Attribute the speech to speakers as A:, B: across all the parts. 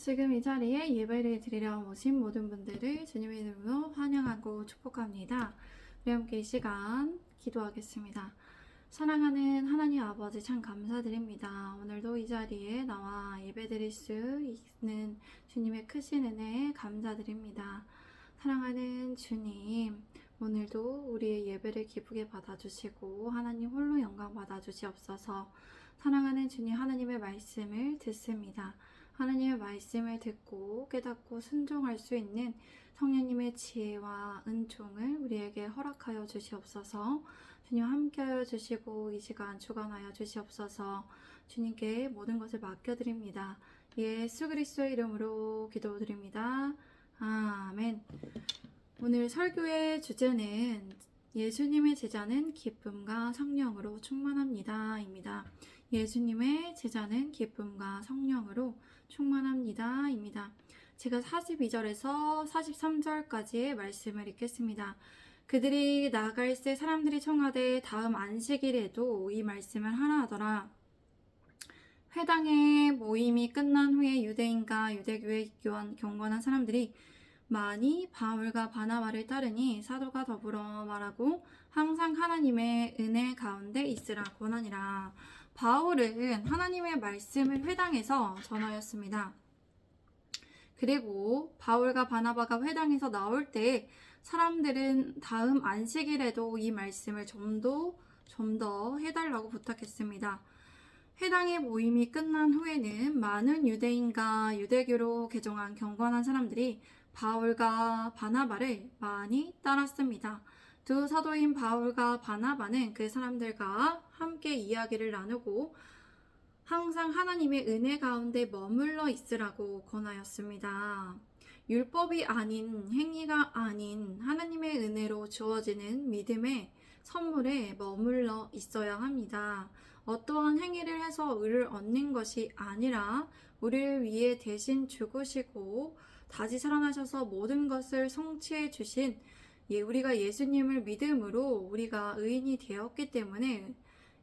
A: 지금 이 자리에 예배를 드리려 오신 모든 분들을 주님의 이름으로 환영하고 축복합니다. 우리 함께 이 시간 기도하겠습니다. 사랑하는 하나님 아버지 참 감사드립니다. 오늘도 이 자리에 나와 예배 드릴 수 있는 주님의 크신 은혜에 감사드립니다. 사랑하는 주님, 오늘도 우리의 예배를 기쁘게 받아주시고 하나님 홀로 영광 받아주시옵소서. 사랑하는 주님, 하나님의 말씀을 듣습니다. 하나님의 말씀을 듣고 깨닫고 순종할 수 있는 성령님의 지혜와 은총을 우리에게 허락하여 주시옵소서. 주님 함께하여 주시고 이 시간 주관하여 주시옵소서. 주님께 모든 것을 맡겨드립니다. 예수 그리스도의 이름으로 기도드립니다. 아멘. 오늘 설교의 주제는 예수님의 제자는 기쁨과 성령으로 충만합니다 입니다. 예수님의 제자는 기쁨과 성령으로 충만합니다 입니다. 제가 42절에서 43절까지의 말씀을 읽겠습니다. 그들이 나아갈새 사람들이 청하되 다음 안식일에도 이 말씀을 하나 하더라. 회당의 모임이 끝난 후에 유대인과 유대교의 경건한 사람들이 많이 바울과 바나바를 따르니 사도가 더불어 말하고 항상 하나님의 은혜 가운데 있으라 권하니라. 바울은 하나님의 말씀을 회당에서 전하였습니다. 그리고 바울과 바나바가 회당에서 나올 때 사람들은 다음 안식일에도 이 말씀을 좀 더 해달라고 부탁했습니다. 회당의 모임이 끝난 후에는 많은 유대인과 유대교로 개종한 경건한 사람들이 바울과 바나바를 많이 따랐습니다. 두 사도인 바울과 바나바는 그 사람들과 함께 이야기를 나누고 항상 하나님의 은혜 가운데 머물러 있으라고 권하였습니다. 율법이 아닌 행위가 아닌 하나님의 은혜로 주어지는 믿음의 선물에 머물러 있어야 합니다. 어떠한 행위를 해서 의를 얻는 것이 아니라 우리를 위해 대신 죽으시고 다시 살아나셔서 모든 것을 성취해 주신 우리가 예수님을 믿음으로 우리가 의인이 되었기 때문에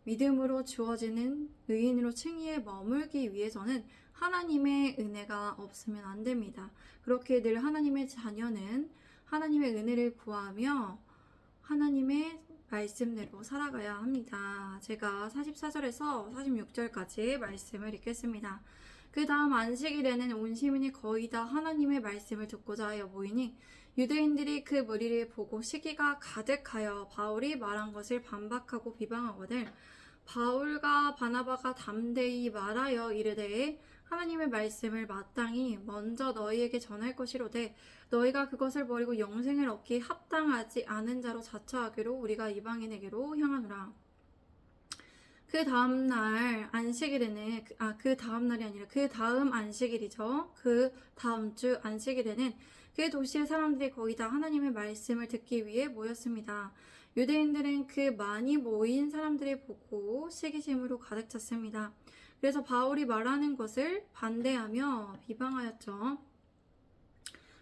A: 믿음으로 주어지는 의인으로 칭의에 머물기 위해서는 하나님의 은혜가 없으면 안 됩니다. 그렇게 늘 하나님의 자녀는 하나님의 은혜를 구하며 하나님의 말씀대로 살아가야 합니다. 제가 44절에서 46절까지 말씀을 읽겠습니다. 그 다음 안식일에는 온 시민이 거의 다 하나님의 말씀을 듣고자 하여 모이니 유대인들이 그 무리를 보고 시기가 가득하여 바울이 말한 것을 반박하고 비방하거늘 바울과 바나바가 담대히 말하여 이르되 하나님의 말씀을 마땅히 먼저 너희에게 전할 것이로되 너희가 그것을 버리고 영생을 얻기 합당하지 않은 자로 자처하기로 우리가 이방인에게로 향하노라. 그 다음날 안식일에는 그 다음날이 아니라 그 다음 안식일이죠. 그 다음 주 안식일에는 그 도시의 사람들이 거의 다 하나님의 말씀을 듣기 위해 모였습니다. 유대인들은 그 많이 모인 사람들을 보고 시기심으로 가득 찼습니다. 그래서 바울이 말하는 것을 반대하며 비방하였죠.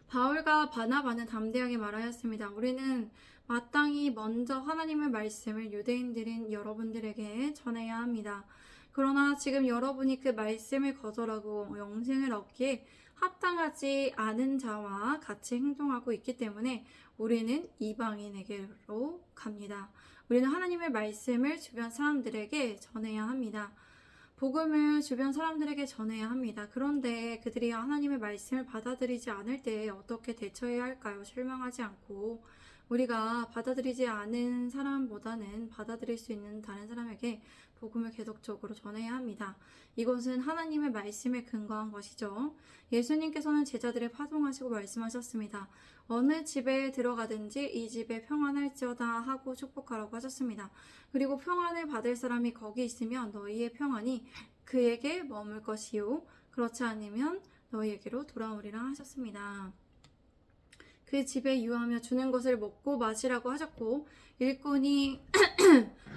A: 바울과 바나바는 담대하게 말하였습니다. 우리는 마땅히 먼저 하나님의 말씀을 유대인들인 여러분들에게 전해야 합니다. 그러나 지금 여러분이 그 말씀을 거절하고 영생을 얻기에 합당하지 않은 자와 같이 행동하고 있기 때문에 우리는 이방인에게로 갑니다. 우리는 하나님의 말씀을 주변 사람들에게 전해야 합니다. 복음을 주변 사람들에게 전해야 합니다. 그런데 그들이 하나님의 말씀을 받아들이지 않을 때 어떻게 대처해야 할까요? 실망하지 않고 우리가 받아들이지 않은 사람보다는 받아들일 수 있는 다른 사람에게 복음을 계속적으로 전해야 합니다. 이것은 하나님의 말씀에 근거한 것이죠. 예수님께서는 제자들을 파송하시고 말씀하셨습니다. 어느 집에 들어가든지 이 집에 평안할지어다 하고 축복하라고 하셨습니다. 그리고 평안을 받을 사람이 거기 있으면 너희의 평안이 그에게 머물 것이요 그렇지 않으면 너희에게로 돌아오리라 하셨습니다. 그 집에 유하며 주는 것을 먹고 마시라고 하셨고 일꾼이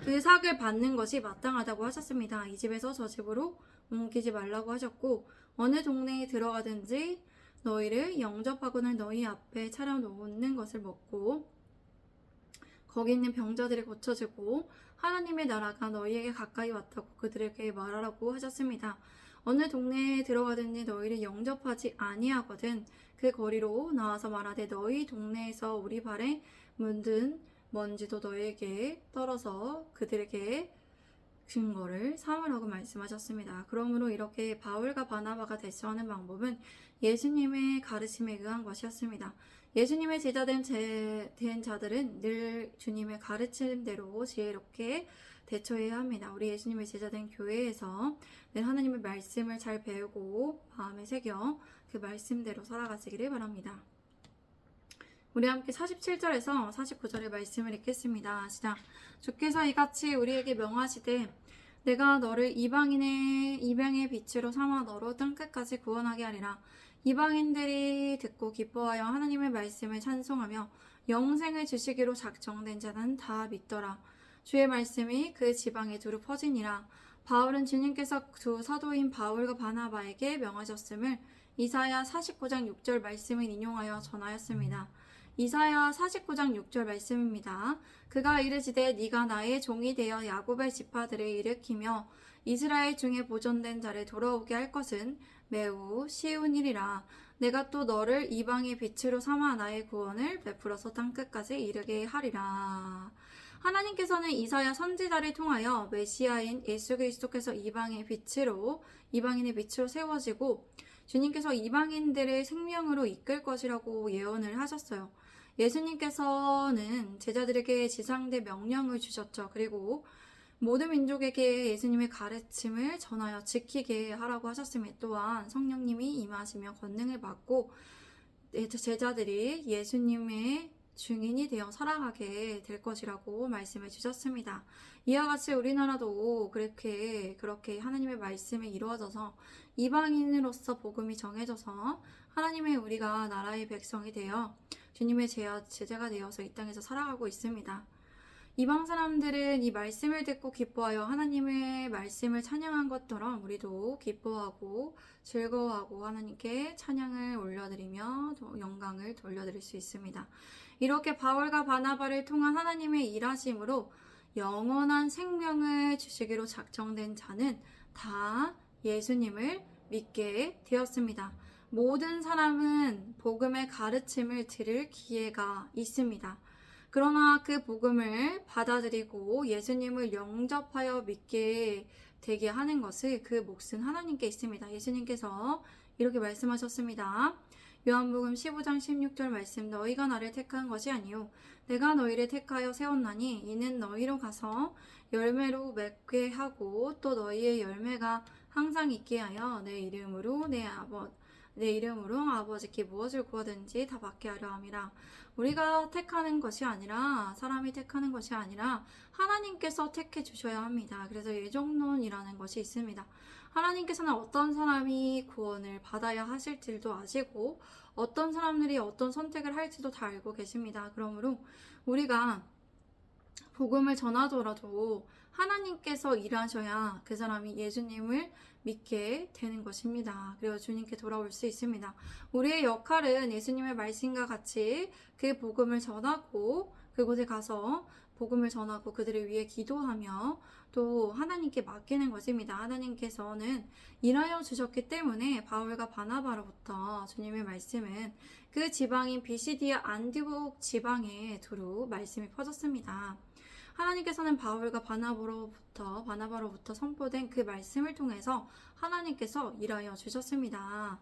A: 그 삭을 받는 것이 마땅하다고 하셨습니다. 이 집에서 저 집으로 옮기지 말라고 하셨고 어느 동네에 들어가든지 너희를 영접하거나 너희 앞에 차려놓는 것을 먹고 거기 있는 병자들이 고쳐지고 하나님의 나라가 너희에게 가까이 왔다고 그들에게 말하라고 하셨습니다. 어느 동네에 들어가든지 너희를 영접하지 아니하거든 그 거리로 나와서 말하되 너희 동네에서 우리 발에 묻은 먼지도 너희에게 떨어서 그들에게 증거를 삼으라고 말씀하셨습니다. 그러므로 이렇게 바울과 바나바가 대처하는 방법은 예수님의 가르침에 의한 것이었습니다. 예수님의 제자 된 자들은 늘 주님의 가르침대로 지혜롭게 대처해야 합니다. 우리 예수님의 제자 된 교회에서 늘 하나님의 말씀을 잘 배우고 마음에 새겨 그 말씀대로 살아가시기를 바랍니다. 우리 함께 47절에서 49절의 말씀을 읽겠습니다. 시작. 주께서 이같이 우리에게 명하시되 내가 너를 이방의 빛으로 삼아 너로 땅끝까지 구원하게 하리라. 이방인들이 듣고 기뻐하여 하나님의 말씀을 찬송하며 영생을 주시기로 작정된 자는 다 믿더라. 주의 말씀이 그 지방에 두루 퍼지니라. 바울은 주님께서 두 사도인 바울과 바나바에게 명하셨음을 이사야 49장 6절 말씀을 인용하여 전하였습니다. 이사야 49장 6절 말씀입니다. 그가 이르시되 네가 나의 종이 되어 야곱의 지파들을 일으키며 이스라엘 중에 보존된 자를 돌아오게 할 것은 매우 쉬운 일이라. 내가 또 너를 이방의 빛으로 삼아 나의 구원을 베풀어서 땅끝까지 이르게 하리라. 하나님께서는 이사야 선지자를 통하여 메시아인 예수 그리스도께서 이방인의 빛으로 세워지고 주님께서 이방인들을 생명으로 이끌 것이라고 예언을 하셨어요. 예수님께서는 제자들에게 지상대 명령을 주셨죠. 그리고 모든 민족에게 예수님의 가르침을 전하여 지키게 하라고 하셨으며 또한 성령님이 임하시며 권능을 받고 제자들이 예수님의 증인이 되어 살아가게 될 것이라고 말씀해 주셨습니다. 이와 같이 우리나라도 그렇게 하나님의 말씀이 이루어져서 이방인으로서 복음이 정해져서 하나님의 우리가 나라의 백성이 되어 주님의 제자가 되어서 이 땅에서 살아가고 있습니다. 이방 사람들은 이 말씀을 듣고 기뻐하여 하나님의 말씀을 찬양한 것처럼 우리도 기뻐하고 즐거워하고 하나님께 찬양을 올려드리며 영광을 돌려드릴 수 있습니다. 이렇게 바울과 바나바를 통한 하나님의 일하심으로 영원한 생명을 주시기로 작정된 자는 다 예수님을 믿게 되었습니다. 모든 사람은 복음의 가르침을 들을 기회가 있습니다. 그러나 그 복음을 받아들이고 예수님을 영접하여 믿게 되게 하는 것을 그 몫은 하나님께 있습니다. 예수님께서 이렇게 말씀하셨습니다. 요한복음 15장 16절 말씀 너희가 나를 택한 것이 아니요 내가 너희를 택하여 세웠나니 이는 너희로 가서 열매로 맺게 하고 또 너희의 열매가 항상 있게 하여 내 이름으로 아버지께 무엇을 구하든지 다 받게 하려 함이라. 우리가 택하는 것이 아니라 사람이 택하는 것이 아니라 하나님께서 택해 주셔야 합니다. 그래서 예정론이라는 것이 있습니다. 하나님께서는 어떤 사람이 구원을 받아야 하실지도 아시고 어떤 사람들이 어떤 선택을 할지도 다 알고 계십니다. 그러므로 우리가 복음을 전하더라도 하나님께서 일하셔야 그 사람이 예수님을 믿게 되는 것입니다. 그리고 주님께 돌아올 수 있습니다. 우리의 역할은 예수님의 말씀과 같이 그 복음을 전하고 그곳에 가서 복음을 전하고 그들을 위해 기도하며 또 하나님께 맡기는 것입니다. 하나님께서는 일하여 주셨기 때문에 바울과 바나바로부터 주님의 말씀은 그 지방인 비시디아 안디옥 지방에 두루 말씀이 퍼졌습니다. 하나님께서는 바울과 바나바로부터 선포된 그 말씀을 통해서 하나님께서 일하여 주셨습니다.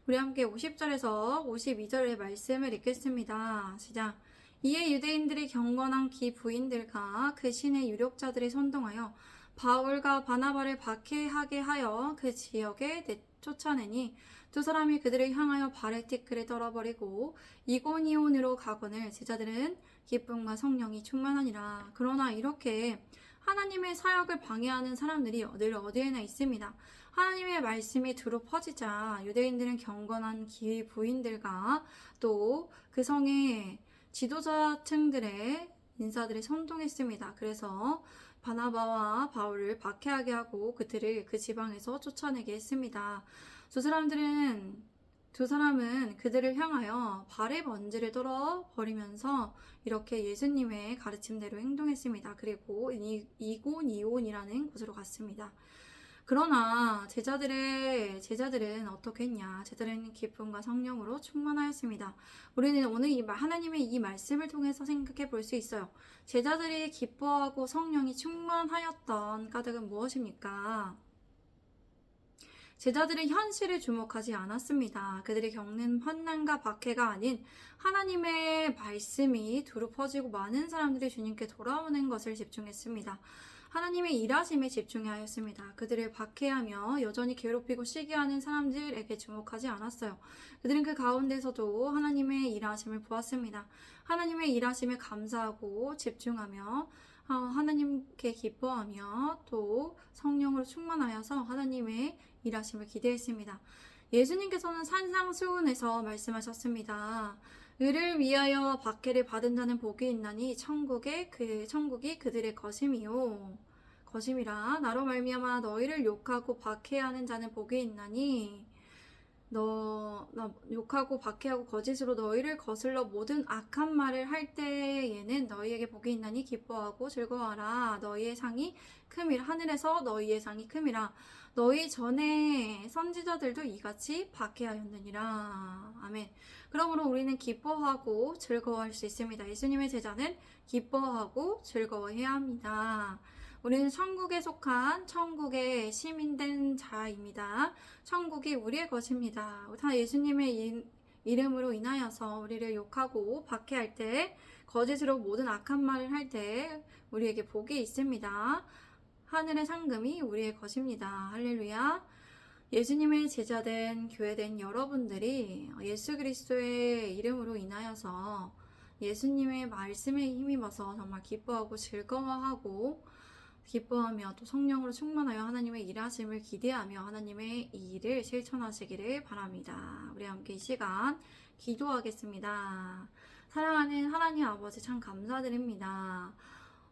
A: 우리 함께 50절에서 52절의 말씀을 읽겠습니다. 시작. 이에 유대인들이 경건한 기부인들과 그 신의 유력자들이 선동하여 바울과 바나바를 박해하게 하여 그 지역에 쫓아내니 두 사람이 그들을 향하여 발에 티끌을 떨어버리고 이고니온으로 가거늘 제자들은 기쁨과 성령이 충만하니라. 그러나 이렇게 하나님의 사역을 방해하는 사람들이 늘 어디에나 있습니다. 하나님의 말씀이 두루 퍼지자 유대인들은 경건한 기부인들과 또 그 성의 지도자층들의 인사들이 선동했습니다. 그래서 바나바와 바울을 박해하게 하고 그들을 그 지방에서 쫓아내게 했습니다. 두 사람은 그들을 향하여 발에 먼지를 떨어버리면서 이렇게 예수님의 가르침대로 행동했습니다. 그리고 이고니온이라는 곳으로 갔습니다. 그러나 제자들은 어떻게 했냐? 제자들은 기쁨과 성령으로 충만하였습니다. 우리는 오늘 하나님의 이 말씀을 통해서 생각해 볼 수 있어요. 제자들이 기뻐하고 성령이 충만하였던 까닭은 무엇입니까? 제자들은 현실에 주목하지 않았습니다. 그들이 겪는 환난과 박해가 아닌 하나님의 말씀이 두루 퍼지고 많은 사람들이 주님께 돌아오는 것을 집중했습니다. 하나님의 일하심에 집중하였습니다. 그들을 박해하며 여전히 괴롭히고 시기하는 사람들에게 주목하지 않았어요. 그들은 그 가운데서도 하나님의 일하심을 보았습니다. 하나님의 일하심에 감사하고 집중하며 하나님께 기뻐하며 또 성령으로 충만하여서 하나님의 일하심을 기대했습니다. 예수님께서는 산상수훈에서 말씀하셨습니다. 의를 위하여 박해를 받은 자는 복이 있나니 천국이 그들의 것임이라. 나로 말미암아 너희를 욕하고 박해하는 자는 복이 있나니 너 욕하고 박해하고 거짓으로 너희를 거슬러 모든 악한 말을 할 때에는 너희에게 복이 있나니 기뻐하고 즐거워하라. 너희의 상이 큼이라. 하늘에서 너희의 상이 큼이라. 너희 전에 선지자들도 이같이 박해하였느니라. 아멘. 그러므로 우리는 기뻐하고 즐거워할 수 있습니다. 예수님의 제자는 기뻐하고 즐거워해야 합니다. 우리는 천국에 속한 천국의 시민된 자입니다. 천국이 우리의 것입니다. 다 예수님의 이름으로 인하여서 우리를 욕하고 박해할 때, 거짓으로 모든 악한 말을 할 때 우리에게 복이 있습니다. 하늘의 상금이 우리의 것입니다. 할렐루야. 예수님의 제자된 교회된 여러분들이 예수 그리스도의 이름으로 인하여서 예수님의 말씀에 힘입어서 정말 기뻐하고 즐거워하고 기뻐하며 또 성령으로 충만하여 하나님의 일하심을 기대하며 하나님의 이 일을 실천하시기를 바랍니다. 우리 함께 이 시간 기도하겠습니다. 사랑하는 하나님 아버지 참 감사드립니다.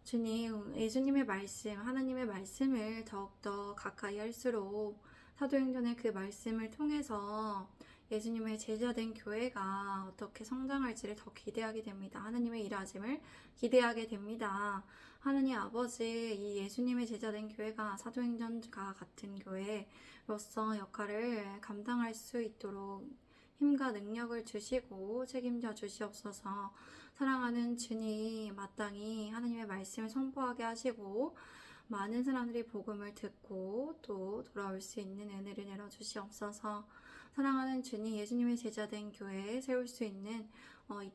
A: 주님, 예수님의 말씀, 하나님의 말씀을 더욱더 가까이 할수록 사도행전의 그 말씀을 통해서 예수님의 제자된 교회가 어떻게 성장할지를 더 기대하게 됩니다. 하나님의 일하심을 기대하게 됩니다. 하나님 아버지, 이 예수님의 제자된 교회가 사도행전과 같은 교회로서 역할을 감당할 수 있도록 힘과 능력을 주시고 책임져 주시옵소서. 사랑하는 주님, 마땅히 하나님의 말씀을 선포하게 하시고 많은 사람들이 복음을 듣고 또 돌아올 수 있는 은혜를 내려주시옵소서. 사랑하는 주님, 예수님의 제자된 교회에 세울 수 있는 이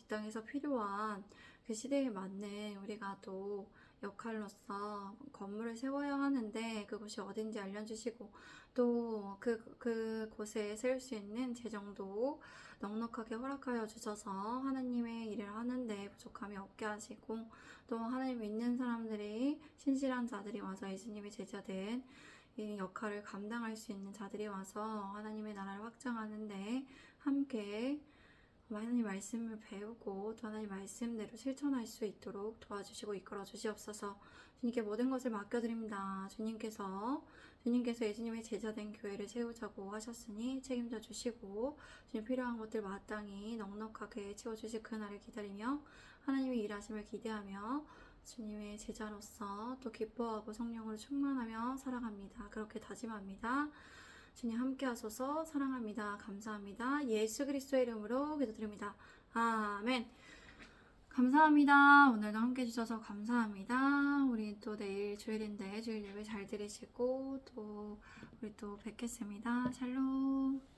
A: 땅에서 필요한 그 시대에 맞는 우리가 또 역할로서 건물을 세워야 하는데 그곳이 어딘지 알려주시고 또 그곳에 세울 수 있는 재정도 넉넉하게 허락하여 주셔서 하나님의 일을 하는데 부족함이 없게 하시고 또 하나님 믿는 사람들이 신실한 자들이 와서 예수님의 제자된 이 역할을 감당할 수 있는 자들이 와서 하나님의 나라를 확장하는데 함께 하나님 말씀을 배우고 또 하나님 말씀대로 실천할 수 있도록 도와주시고 이끌어 주시옵소서. 주님께 모든 것을 맡겨드립니다. 주님께서 예수님의 제자된 교회를 세우자고 하셨으니 책임져 주시고 주님 필요한 것들 마땅히 넉넉하게 채워주실 그날을 기다리며 하나님의 일하심을 기대하며 주님의 제자로서 또 기뻐하고 성령으로 충만하며 살아갑니다. 그렇게 다짐합니다. 주님 함께 하소서. 사랑합니다. 감사합니다. 예수 그리스도의 이름으로 기도드립니다. 아멘. 감사합니다. 오늘도 함께 해주셔서 감사합니다. 우리 또 내일 주일인데 주일 예배 잘 들으시고 또 우리 또 뵙겠습니다. 샬롬.